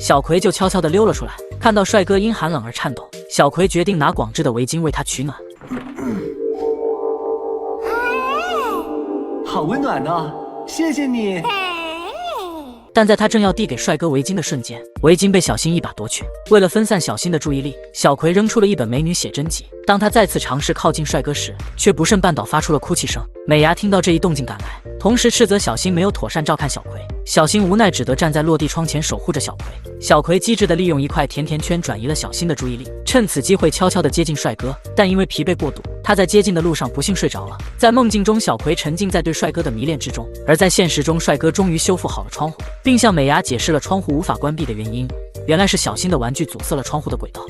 小葵就悄悄地溜了出来，看到帅哥因寒冷而颤抖，小葵决定拿广志的围巾为他取暖。好温暖呢，谢谢你。但在他正要递给帅哥围巾的瞬间，围巾被小新一把夺去。为了分散小新的注意力，小葵扔出了一本美女写真集。当他再次尝试靠近帅哥时，却不慎绊倒，发出了哭泣声。美伢听到这一动静赶来，同时斥责小新没有妥善照看小葵。小新无奈只得站在落地窗前守护着小葵。小葵机智地利用一块甜甜圈转移了小新的注意力，趁此机会悄悄地接近帅哥。但因为疲惫过度，他在接近的路上不幸睡着了。在梦境中，小葵沉浸在对帅哥的迷恋之中，而在现实中，帅哥终于修复好了窗户，并向美伢解释了窗户无法关闭的原因，原来是小新的玩具阻塞了窗户的轨道。